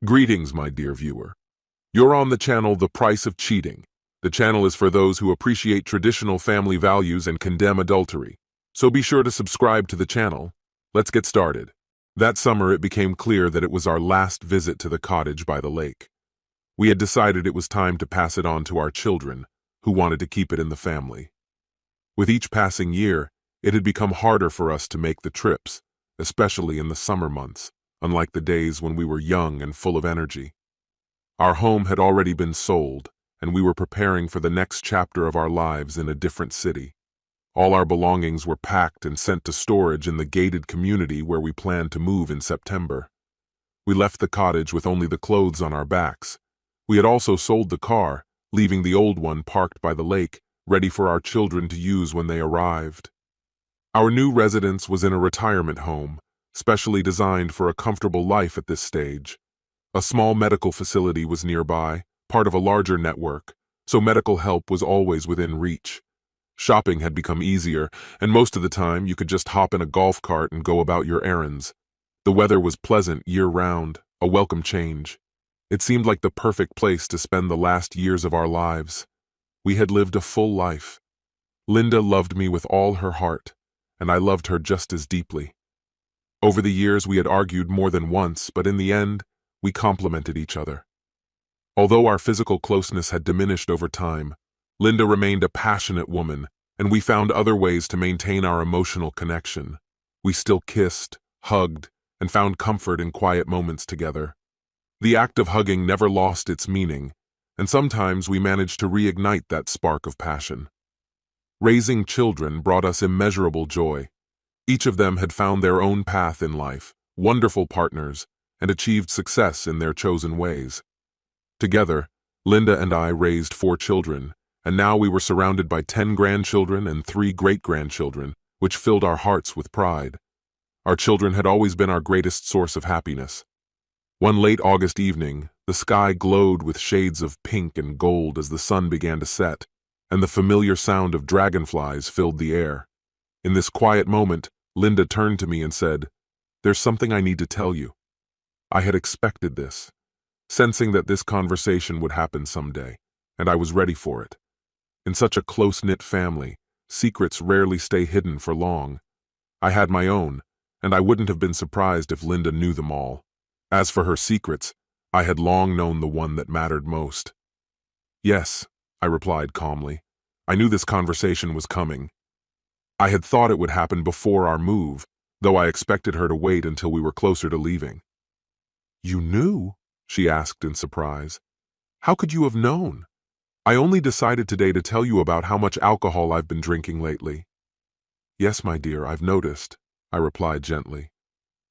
Greetings, my dear viewer. You're on the channel The Price of Cheating. The channel is for those who appreciate traditional family values and condemn adultery. So be sure to subscribe to the channel. Let's get started. That summer, it became clear that it was our last visit to the cottage by the lake. We had decided it was time to pass it on to our children, who wanted to keep it in the family. With each passing year, it had become harder for us to make the trips, especially in the summer months, unlike the days when we were young and full of energy. Our home had already been sold, and we were preparing for the next chapter of our lives in a different city. All our belongings were packed and sent to storage in the gated community where we planned to move in September. We left the cottage with only the clothes on our backs. We had also sold the car, leaving the old one parked by the lake, ready for our children to use when they arrived. Our new residence was in a retirement home, specially designed for a comfortable life at this stage. A small medical facility was nearby, part of a larger network, so medical help was always within reach. Shopping had become easier, and most of the time you could just hop in a golf cart and go about your errands. The weather was pleasant year-round, a welcome change. It seemed like the perfect place to spend the last years of our lives. We had lived a full life. Linda loved me with all her heart, and I loved her just as deeply. Over the years, we had argued more than once, but in the end, we complemented each other. Although our physical closeness had diminished over time, Linda remained a passionate woman, and we found other ways to maintain our emotional connection. We still kissed, hugged, and found comfort in quiet moments together. The act of hugging never lost its meaning, and sometimes we managed to reignite that spark of passion. Raising children brought us immeasurable joy. Each of them had found their own path in life, wonderful partners, and achieved success in their chosen ways. Together, Linda and I raised 4 children, and now we were surrounded by 10 grandchildren and 3 great-grandchildren, which filled our hearts with pride. Our children had always been our greatest source of happiness. One late August evening, the sky glowed with shades of pink and gold as the sun began to set, and the familiar sound of dragonflies filled the air. In this quiet moment, Linda turned to me and said, "There's something I need to tell you." I had expected this, sensing that this conversation would happen someday, and I was ready for it. In such a close-knit family, secrets rarely stay hidden for long. I had my own, and I wouldn't have been surprised if Linda knew them all. As for her secrets, I had long known the one that mattered most. "Yes," I replied calmly. I knew this conversation was coming. I had thought it would happen before our move, though I expected her to wait until we were closer to leaving. "You knew?" she asked in surprise. "How could you have known? I only decided today to tell you about how much alcohol I've been drinking lately." "Yes, my dear, I've noticed," I replied gently.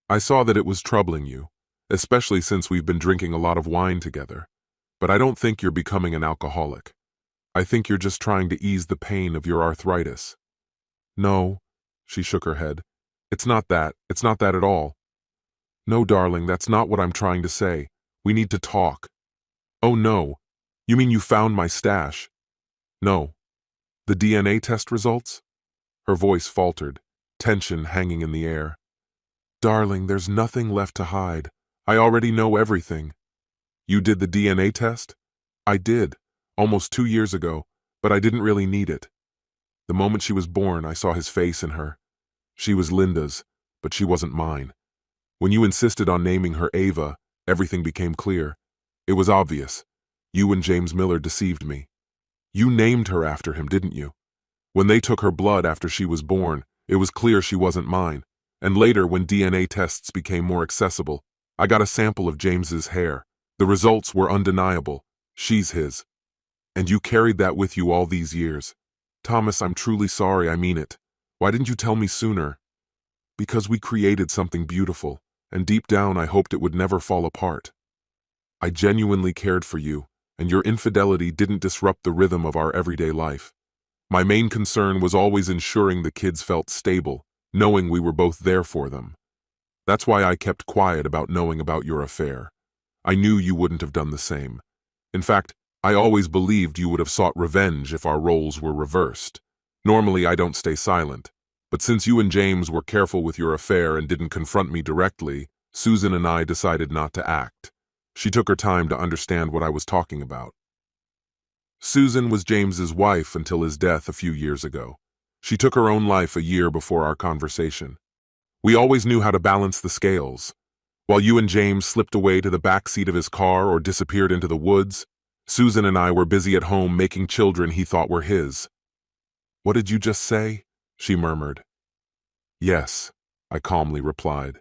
"I saw that it was troubling you, especially since we've been drinking a lot of wine together. But I don't think you're becoming an alcoholic. I think you're just trying to ease the pain of your arthritis." "No," she shook her head. It's not that at all." "No, darling, that's not what I'm trying to say. We need to talk." "Oh no, you mean you found my stash?" "No." "The DNA test results?" Her voice faltered, tension hanging in the air. "Darling, there's nothing left to hide. I already know everything." "You did the DNA test?" "I did, almost 2 years ago, but I didn't really need it. The moment she was born, I saw his face in her. She was Linda's, but she wasn't mine. When you insisted on naming her Ava, everything became clear. It was obvious. You and James Miller deceived me. You named her after him, didn't you? When they took her blood after she was born, it was clear she wasn't mine. And later, when DNA tests became more accessible, I got a sample of James's hair. The results were undeniable. She's his. And you carried that with you all these years. Thomas, I'm truly sorry, I mean it. Why didn't you tell me sooner?" "Because we created something beautiful, and deep down I hoped it would never fall apart. I genuinely cared for you, and your infidelity didn't disrupt the rhythm of our everyday life. My main concern was always ensuring the kids felt stable, knowing we were both there for them. That's why I kept quiet about knowing about your affair. I knew you wouldn't have done the same. In fact, I always believed you would have sought revenge if our roles were reversed. Normally, I don't stay silent, but since you and James were careful with your affair and didn't confront me directly, Susan and I decided not to act. She took her time to understand what I was talking about. Susan was James's wife until his death a few years ago. She took her own life a year before our conversation. We always knew how to balance the scales. While you and James slipped away to the back seat of his car or disappeared into the woods, Susan and I were busy at home making children he thought were his. "What did you just say?" she murmured. "Yes," I calmly replied.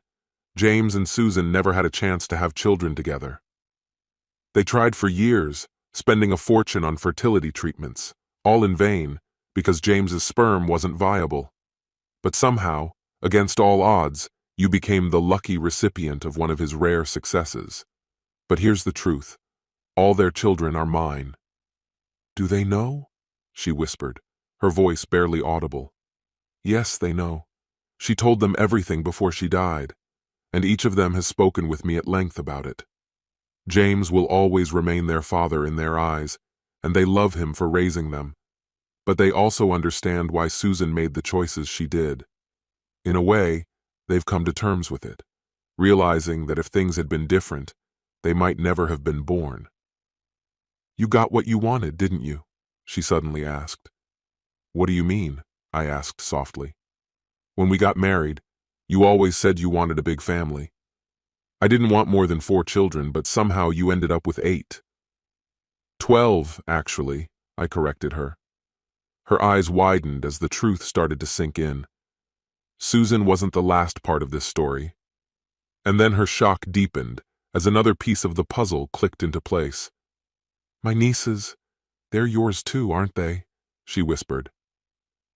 James and Susan never had a chance to have children together. They tried for years, spending a fortune on fertility treatments, all in vain, because James's sperm wasn't viable. But somehow, against all odds, you became the lucky recipient of one of his rare successes. But here's the truth. All their children are mine. "Do they know?" she whispered, her voice barely audible. "Yes, they know. She told them everything before she died, and each of them has spoken with me at length about it. James will always remain their father in their eyes, and they love him for raising them. But they also understand why Susan made the choices she did. In a way, they've come to terms with it, realizing that if things had been different, they might never have been born." "You got what you wanted, didn't you?" she suddenly asked. "What do you mean?" I asked softly. "When we got married, you always said you wanted a big family. I didn't want more than 4 children, but somehow you ended up with 8. 12, actually," I corrected her. Her eyes widened as the truth started to sink in. Susan wasn't the last part of this story. And then her shock deepened as another piece of the puzzle clicked into place. "My nieces, they're yours too, aren't they?" she whispered.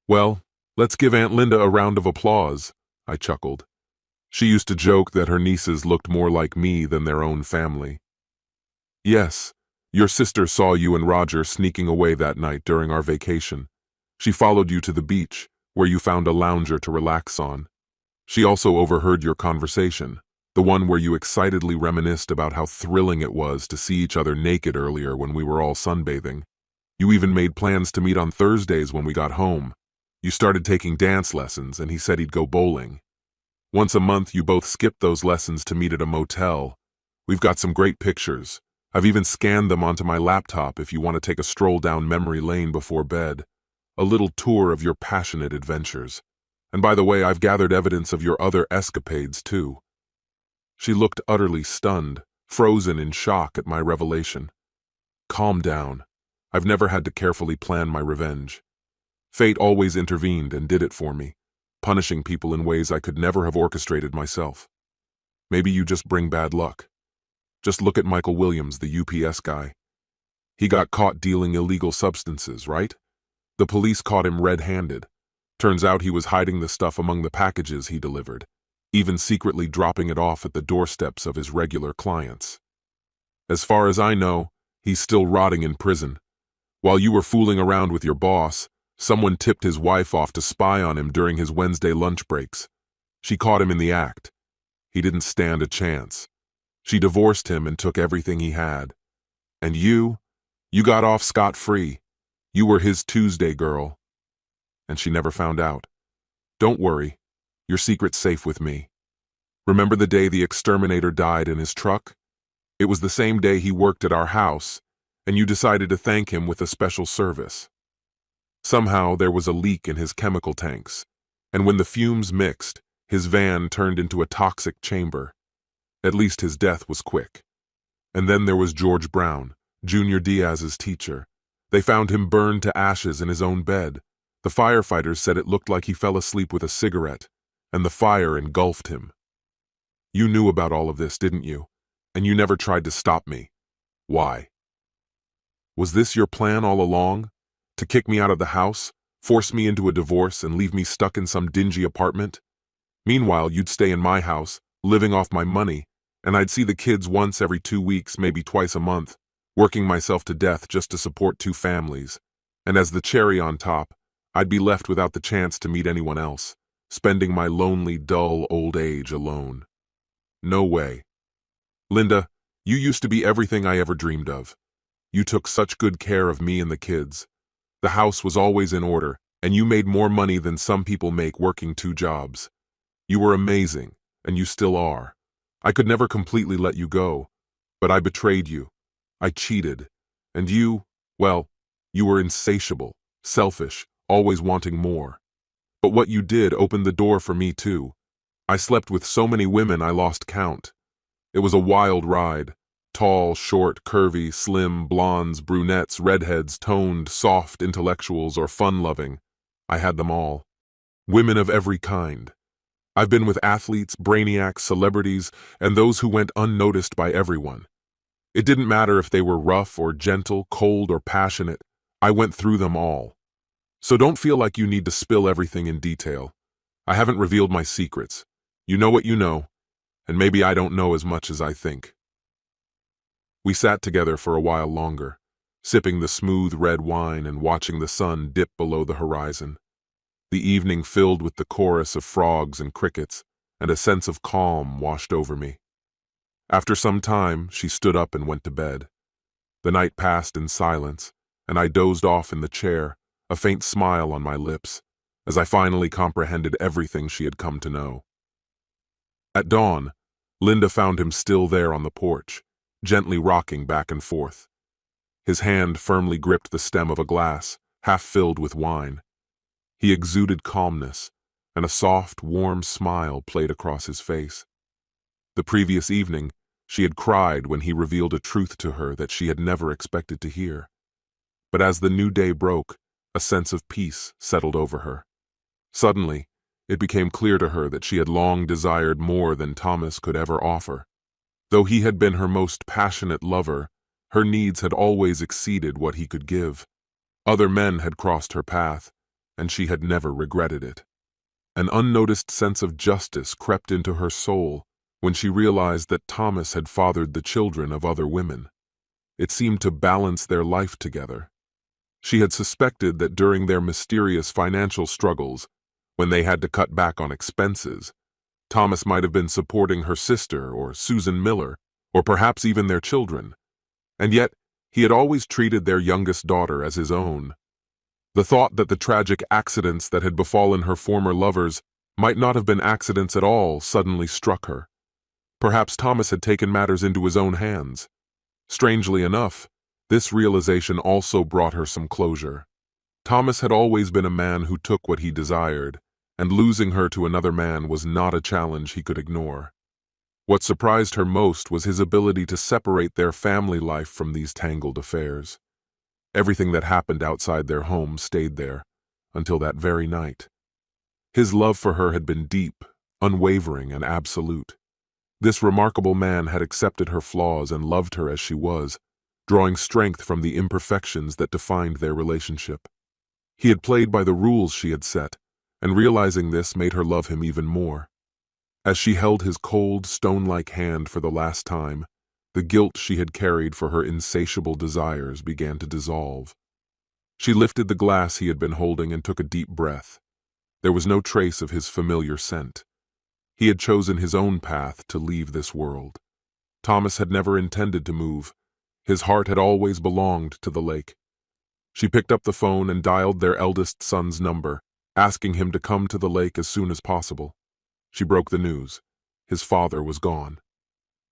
"Well, let's give Aunt Linda a round of applause," I chuckled. She used to joke that her nieces looked more like me than their own family. "Yes, your sister saw you and Roger sneaking away that night during our vacation. She followed you to the beach, where you found a lounger to relax on. She also overheard your conversation, the one where you excitedly reminisced about how thrilling it was to see each other naked earlier when we were all sunbathing. You even made plans to meet on Thursdays when we got home. You started taking dance lessons, and he said he'd go bowling. Once a month, you both skipped those lessons to meet at a motel. We've got some great pictures. I've even scanned them onto my laptop if you want to take a stroll down memory lane before bed. A little tour of your passionate adventures. And by the way, I've gathered evidence of your other escapades, too." She looked utterly stunned, frozen in shock at my revelation. "Calm down. I've never had to carefully plan my revenge. Fate always intervened and did it for me, punishing people in ways I could never have orchestrated myself. Maybe you just bring bad luck. Just look at Michael Williams, the UPS guy. He got caught dealing illegal substances, right? The police caught him red-handed. Turns out he was hiding the stuff among the packages he delivered, even secretly dropping it off at the doorsteps of his regular clients. As far as I know, he's still rotting in prison. While you were fooling around with your boss, someone tipped his wife off to spy on him during his Wednesday lunch breaks. She caught him in the act. He didn't stand a chance. She divorced him and took everything he had. And you got off scot-free. You were his Tuesday girl. And she never found out. Don't worry. Your secret's safe with me. Remember the day the exterminator died in his truck? It was the same day he worked at our house, and you decided to thank him with a special service. Somehow there was a leak in his chemical tanks, and when the fumes mixed, his van turned into a toxic chamber. At least his death was quick. And then there was George Brown, Junior Diaz's teacher. They found him burned to ashes in his own bed. The firefighters said it looked like he fell asleep with a cigarette, and the fire engulfed him. You knew about all of this, didn't you? And you never tried to stop me. Why? Was this your plan all along? To kick me out of the house, force me into a divorce, and leave me stuck in some dingy apartment? Meanwhile, you'd stay in my house, living off my money, and I'd see the kids once every 2 weeks, maybe twice a month, working myself to death just to support 2 families. And as the cherry on top, I'd be left without the chance to meet anyone else, spending my lonely, dull old age alone. No way. Linda, you used to be everything I ever dreamed of. You took such good care of me and the kids. The house was always in order, and you made more money than some people make working 2 jobs. You were amazing, and you still are. I could never completely let you go, But I betrayed you. I cheated. And you, well, you were insatiable, selfish, always wanting more. But what you did opened the door for me too. I slept with so many women I lost count. It was a wild ride. Tall, short, curvy, slim, blondes, brunettes, redheads, toned, soft, intellectuals, or fun-loving. I had them all. Women of every kind. I've been with athletes, brainiacs, celebrities, and those who went unnoticed by everyone. It didn't matter if they were rough or gentle, cold or passionate. I went through them all. So don't feel like you need to spill everything in detail. I haven't revealed my secrets. You know what you know, and maybe I don't know as much as I think. We sat together for a while longer, sipping the smooth red wine and watching the sun dip below the horizon. The evening filled with the chorus of frogs and crickets, and a sense of calm washed over me. After some time, she stood up and went to bed. The night passed in silence, and I dozed off in the chair, a faint smile on my lips, as I finally comprehended everything she had come to know. At dawn, Linda found him still there on the porch, gently rocking back and forth. His hand firmly gripped the stem of a glass, half filled with wine. He exuded calmness, and a soft, warm smile played across his face. The previous evening, she had cried when he revealed a truth to her that she had never expected to hear. But as the new day broke, a sense of peace settled over her. Suddenly, it became clear to her that she had long desired more than Thomas could ever offer. Though he had been her most passionate lover, her needs had always exceeded what he could give. Other men had crossed her path, and she had never regretted it. An unnoticed sense of justice crept into her soul when she realized that Thomas had fathered the children of other women. It seemed to balance their life together. She had suspected that during their mysterious financial struggles, when they had to cut back on expenses, Thomas might have been supporting her sister or Susan Miller, or perhaps even their children. And yet, he had always treated their youngest daughter as his own. The thought that the tragic accidents that had befallen her former lovers might not have been accidents at all suddenly struck her. Perhaps Thomas had taken matters into his own hands. Strangely enough, this realization also brought her some closure. Thomas had always been a man who took what he desired, and losing her to another man was not a challenge he could ignore. What surprised her most was his ability to separate their family life from these tangled affairs. Everything that happened outside their home stayed there, until that very night. His love for her had been deep, unwavering, and absolute. This remarkable man had accepted her flaws and loved her as she was, drawing strength from the imperfections that defined their relationship. He had played by the rules she had set, and realizing this made her love him even more. As she held his cold, stone-like hand for the last time, the guilt she had carried for her insatiable desires began to dissolve. She lifted the glass he had been holding and took a deep breath. There was no trace of his familiar scent. He had chosen his own path to leave this world. Thomas had never intended to move. His heart had always belonged to the lake. She picked up the phone and dialed their eldest son's number, asking him to come to the lake as soon as possible. She broke the news. His father was gone.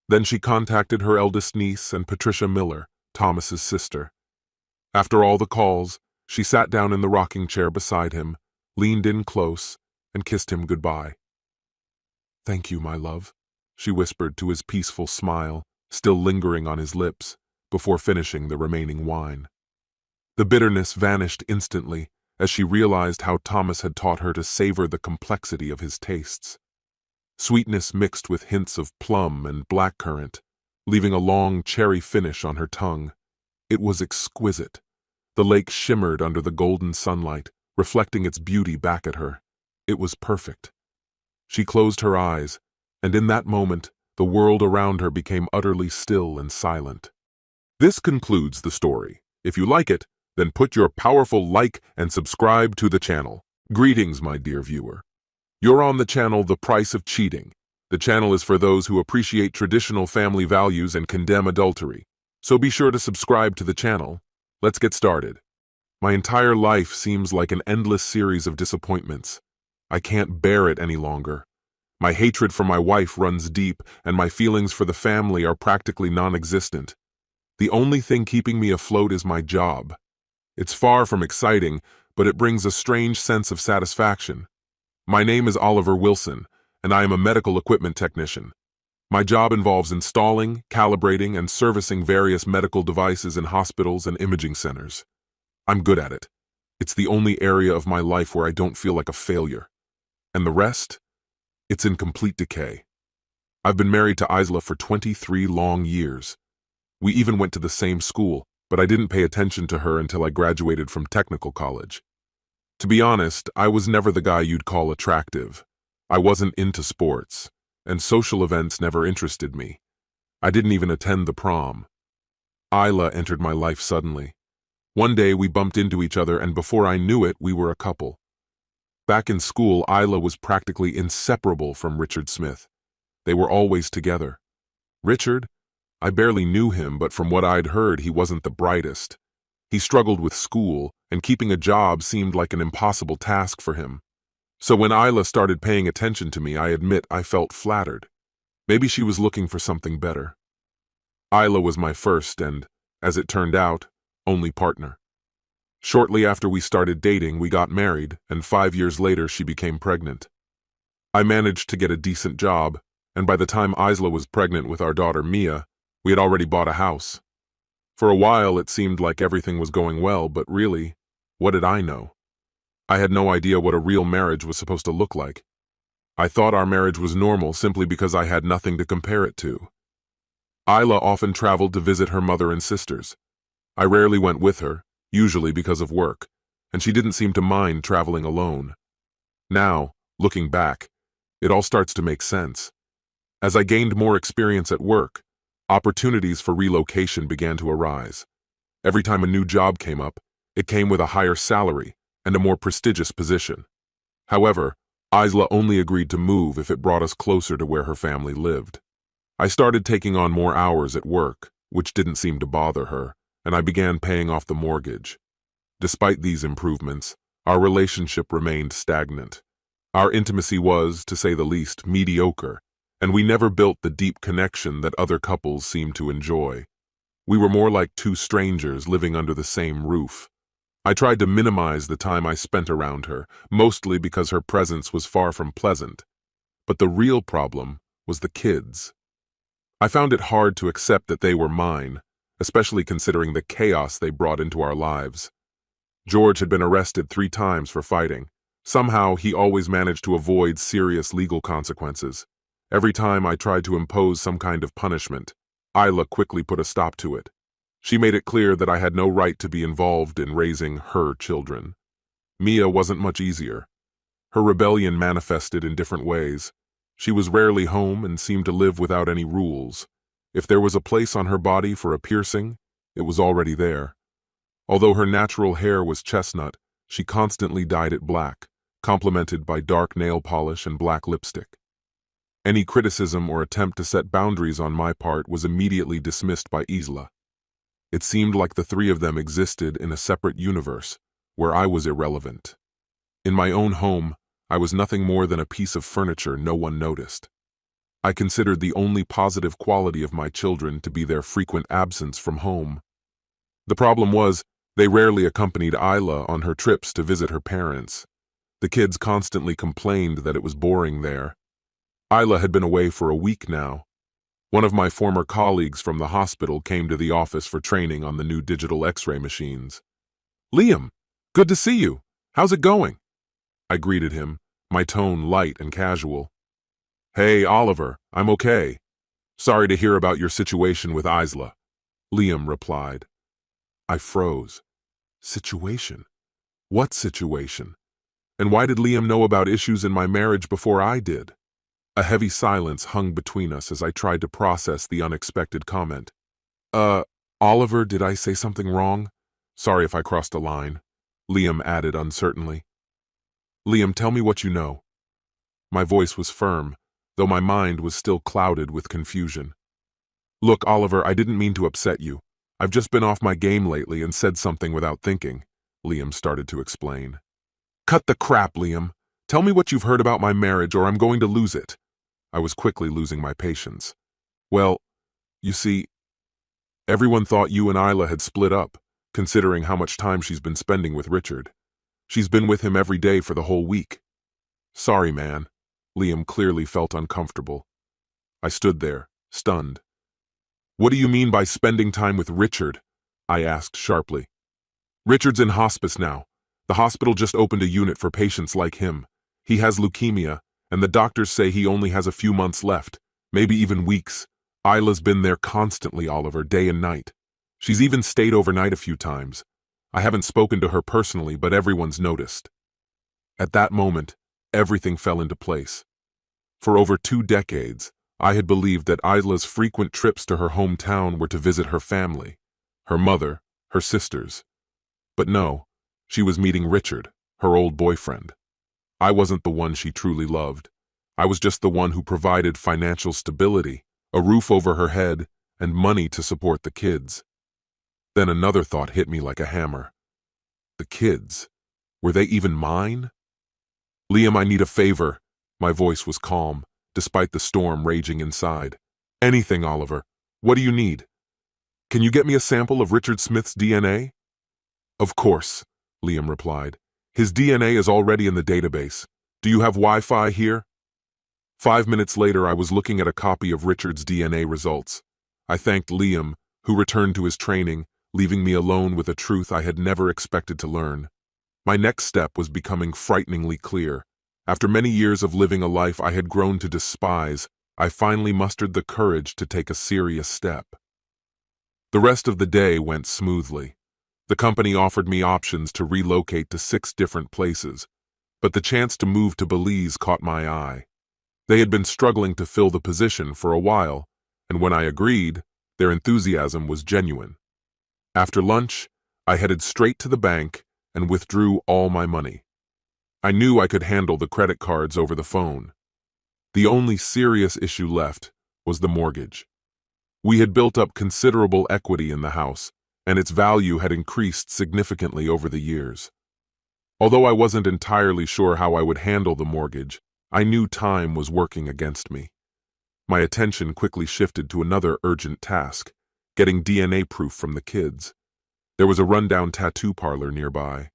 Then she contacted her eldest niece and Patricia Miller, Thomas's sister. After all the calls, she sat down in the rocking chair beside him, leaned in close, and kissed him goodbye. "Thank you, my love," she whispered to his peaceful smile, still lingering on his lips, before finishing the remaining wine. The bitterness vanished instantly as she realized how Thomas had taught her to savor the complexity of his tastes. Sweetness mixed with hints of plum and blackcurrant, leaving a long cherry finish on her tongue. It was exquisite. The lake shimmered under the golden sunlight, reflecting its beauty back at her. It was perfect. She closed her eyes, and in that moment, the world around her became utterly still and silent. This concludes the story. If you like it, then put your powerful like and subscribe to the channel. Greetings, my dear viewer. You're on the channel The Price of Cheating. The channel is for those who appreciate traditional family values and condemn adultery. So be sure to subscribe to the channel. Let's get started. My entire life seems like an endless series of disappointments. I can't bear it any longer. My hatred for my wife runs deep, and my feelings for the family are practically non-existent. The only thing keeping me afloat is my job. It's far from exciting, but it brings a strange sense of satisfaction. My name is Oliver Wilson, and I am a medical equipment technician. My job involves installing, calibrating, and servicing various medical devices in hospitals and imaging centers. I'm good at it. It's the only area of my life where I don't feel like a failure. And the rest? It's in complete decay. I've been married to Isla for 23 long years. We even went to the same school, but I didn't pay attention to her until I graduated from technical college. To be honest, I was never the guy you'd call attractive. I wasn't into sports, and social events never interested me. I didn't even attend the prom. Isla entered my life suddenly. One day we bumped into each other, and before I knew it, we were a couple. Back in school, Isla was practically inseparable from Richard Smith. They were always together. Richard? I barely knew him, but from what I'd heard, he wasn't the brightest. He struggled with school, and keeping a job seemed like an impossible task for him. So when Isla started paying attention to me, I admit I felt flattered. Maybe she was looking for something better. Isla was my first and, as it turned out, only partner. Shortly after we started dating, we got married, and 5 years later she became pregnant. I managed to get a decent job, and by the time Isla was pregnant with our daughter Mia, we had already bought a house. For a while it seemed like everything was going well, but really, what did I know? I had no idea what a real marriage was supposed to look like. I thought our marriage was normal simply because I had nothing to compare it to. Isla often traveled to visit her mother and sisters. I rarely went with her, usually because of work, and she didn't seem to mind traveling alone. Now, looking back, it all starts to make sense. As I gained more experience at work, opportunities for relocation began to arise. Every time a new job came up, it came with a higher salary and a more prestigious position. However, Isla only agreed to move if it brought us closer to where her family lived. I started taking on more hours at work, which didn't seem to bother her, and I began paying off the mortgage. Despite these improvements, our relationship remained stagnant. Our intimacy was, to say the least, mediocre, and we never built the deep connection that other couples seem to enjoy. We were more like two strangers living under the same roof. I tried to minimize the time I spent around her, mostly because her presence was far from pleasant. But the real problem was the kids. I found it hard to accept that they were mine, especially considering the chaos they brought into our lives. George had been arrested 3 times for fighting. Somehow, he always managed to avoid serious legal consequences. Every time I tried to impose some kind of punishment, Isla quickly put a stop to it. She made it clear that I had no right to be involved in raising her children. Mia wasn't much easier. Her rebellion manifested in different ways. She was rarely home and seemed to live without any rules. If there was a place on her body for a piercing, it was already there. Although her natural hair was chestnut, she constantly dyed it black, complemented by dark nail polish and black lipstick. Any criticism or attempt to set boundaries on my part was immediately dismissed by Isla. It seemed like the 3 of them existed in a separate universe, where I was irrelevant. In my own home, I was nothing more than a piece of furniture no one noticed. I considered the only positive quality of my children to be their frequent absence from home. The problem was, they rarely accompanied Isla on her trips to visit her parents. The kids constantly complained that it was boring there. Isla had been away for a week now. One of my former colleagues from the hospital came to the office for training on the new digital X-ray machines. "Liam, good to see you. How's it going?" I greeted him, my tone light and casual. "Hey, Oliver, I'm okay. Sorry to hear about your situation with Isla," Liam replied. I froze. Situation? What situation? And why did Liam know about issues in my marriage before I did? A heavy silence hung between us as I tried to process the unexpected comment. Oliver, did I say something wrong? Sorry if I crossed a line," Liam added uncertainly. "Liam, tell me what you know." My voice was firm, though my mind was still clouded with confusion. "Look, Oliver, I didn't mean to upset you. I've just been off my game lately and said something without thinking," Liam started to explain. "Cut the crap, Liam. Tell me what you've heard about my marriage or I'm going to lose it," I was quickly losing my patience. Well, you see, everyone thought you and Isla had split up, considering how much time she's been spending with Richard. She's been with him every day for the whole week. Sorry, man. Liam clearly felt uncomfortable. I stood there, stunned. What do you mean by spending time with Richard? I asked sharply. Richard's in hospice now. The hospital just opened a unit for patients like him. He has leukemia, and the doctors say he only has a few months left, maybe even weeks. Isla's been there constantly, Oliver, day and night. She's even stayed overnight a few times. I haven't spoken to her personally, but everyone's noticed. At that moment, everything fell into place. For over 2 decades, I had believed that Isla's frequent trips to her hometown were to visit her family, her mother, her sisters. But no, she was meeting Richard, her old boyfriend. I wasn't the one she truly loved. I was just the one who provided financial stability, a roof over her head, and money to support the kids. Then another thought hit me like a hammer. The kids, were they even mine? Liam, I need a favor. My voice was calm, despite the storm raging inside. Anything, Oliver. What do you need? Can you get me a sample of Richard Smith's DNA? Of course, Liam replied. His DNA is already in the database. Do you have Wi-Fi here? 5 minutes later, I was looking at a copy of Richard's DNA results. I thanked Liam, who returned to his training, leaving me alone with a truth I had never expected to learn. My next step was becoming frighteningly clear. After many years of living a life I had grown to despise, I finally mustered the courage to take a serious step. The rest of the day went smoothly. The company offered me options to relocate to 6 different places, but the chance to move to Belize caught my eye. They had been struggling to fill the position for a while, and when I agreed, their enthusiasm was genuine. After lunch, I headed straight to the bank and withdrew all my money. I knew I could handle the credit cards over the phone. The only serious issue left was the mortgage. We had built up considerable equity in the house, and its value had increased significantly over the years. Although I wasn't entirely sure how I would handle the mortgage, I knew time was working against me. My attention quickly shifted to another urgent task, getting DNA proof from the kids. There was a rundown tattoo parlor nearby.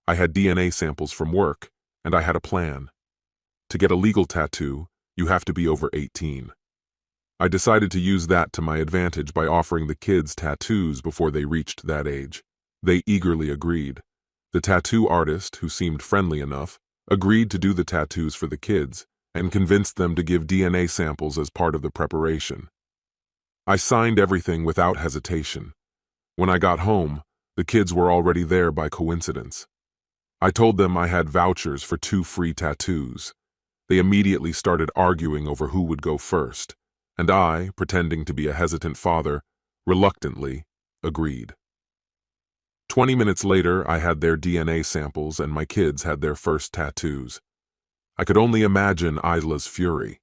I had DNA samples from work, and I had a plan. To get a legal tattoo, you have to be over 18. I decided to use that to my advantage by offering the kids tattoos before they reached that age. They eagerly agreed. The tattoo artist, who seemed friendly enough, agreed to do the tattoos for the kids and convinced them to give DNA samples as part of the preparation. I signed everything without hesitation. When I got home, the kids were already there by coincidence. I told them I had vouchers for 2 free tattoos. They immediately started arguing over who would go first, and I, pretending to be a hesitant father, reluctantly agreed. 20 minutes later, I had their DNA samples and my kids had their first tattoos. I could only imagine Isla's fury.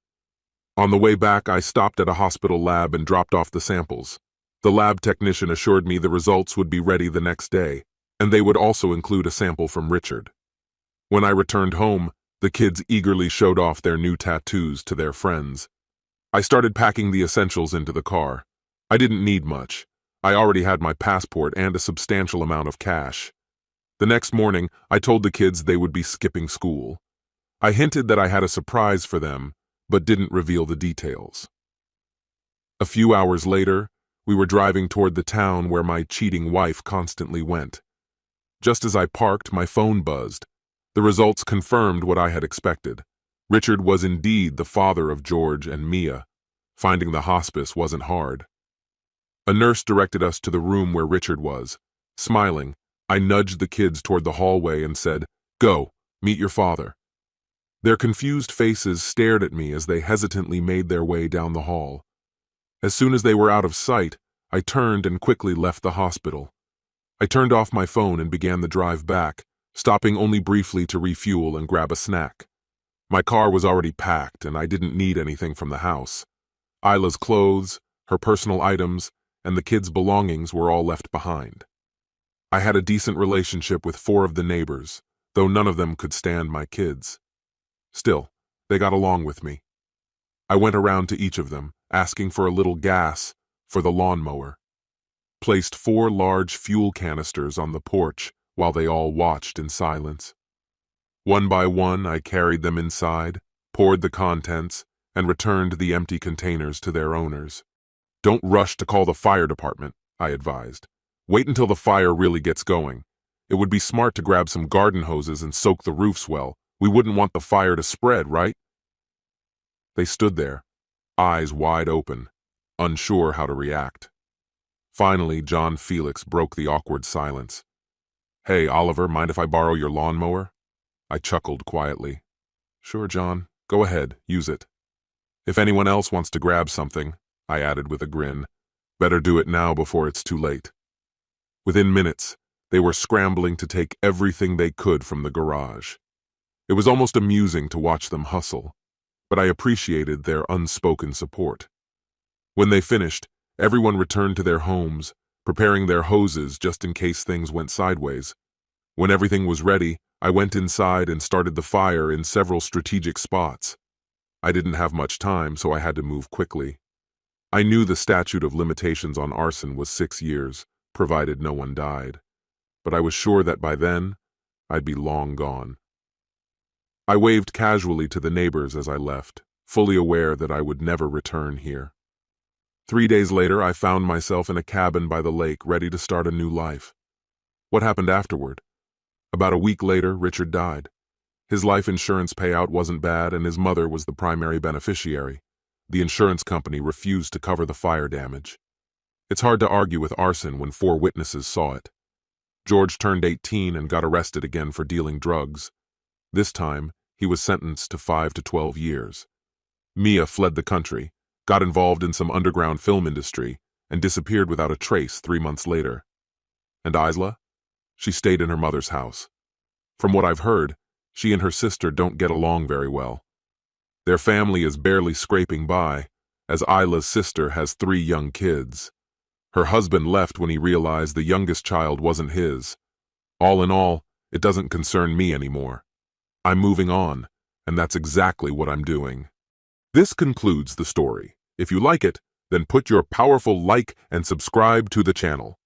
On the way back, I stopped at a hospital lab and dropped off the samples. The lab technician assured me the results would be ready the next day, and they would also include a sample from Richard. When I returned home, the kids eagerly showed off their new tattoos to their friends. I started packing the essentials into the car. I didn't need much. I already had my passport and a substantial amount of cash. The next morning, I told the kids they would be skipping school. I hinted that I had a surprise for them, but didn't reveal the details. A few hours later, we were driving toward the town where my cheating wife constantly went. Just as I parked, my phone buzzed. The results confirmed what I had expected. Richard was indeed the father of George and Mia. Finding the hospice wasn't hard. A nurse directed us to the room where Richard was. Smiling, I nudged the kids toward the hallway and said, "Go, meet your father." Their confused faces stared at me as they hesitantly made their way down the hall. As soon as they were out of sight, I turned and quickly left the hospital. I turned off my phone and began the drive back, stopping only briefly to refuel and grab a snack. My car was already packed and I didn't need anything from the house. Isla's clothes, her personal items, and the kids' belongings were all left behind. I had a decent relationship with 4 of the neighbors, though none of them could stand my kids. Still, they got along with me. I went around to each of them, asking for a little gas for the lawnmower. Placed 4 large fuel canisters on the porch while they all watched in silence. One by one, I carried them inside, poured the contents, and returned the empty containers to their owners. Don't rush to call the fire department, I advised. Wait until the fire really gets going. It would be smart to grab some garden hoses and soak the roofs well. We wouldn't want the fire to spread, right? They stood there, eyes wide open, unsure how to react. Finally, John Felix broke the awkward silence. Hey, Oliver, mind if I borrow your lawnmower? I chuckled quietly. Sure, John. Go ahead, use it. If anyone else wants to grab something, I added with a grin, better do it now before it's too late. Within minutes, they were scrambling to take everything they could from the garage. It was almost amusing to watch them hustle, but I appreciated their unspoken support. When they finished, everyone returned to their homes, preparing their hoses just in case things went sideways. When everything was ready, I went inside and started the fire in several strategic spots. I didn't have much time, so I had to move quickly. I knew the statute of limitations on arson was 6 years, provided no one died. But I was sure that by then, I'd be long gone. I waved casually to the neighbors as I left, fully aware that I would never return here. 3 days later, I found myself in a cabin by the lake, ready to start a new life. What happened afterward? About a week later, Richard died. His life insurance payout wasn't bad, and his mother was the primary beneficiary. The insurance company refused to cover the fire damage. It's hard to argue with arson when 4 witnesses saw it. George turned 18 and got arrested again for dealing drugs. This time, he was sentenced to 5 to 12 years. Mia fled the country, got involved in some underground film industry, and disappeared without a trace 3 months later. And Isla? She stayed in her mother's house. From what I've heard, she and her sister don't get along very well. Their family is barely scraping by, as Isla's sister has 3 young kids. Her husband left when he realized the youngest child wasn't his. All in all, it doesn't concern me anymore. I'm moving on, and that's exactly what I'm doing. This concludes the story. If you like it, then put your powerful like and subscribe to the channel.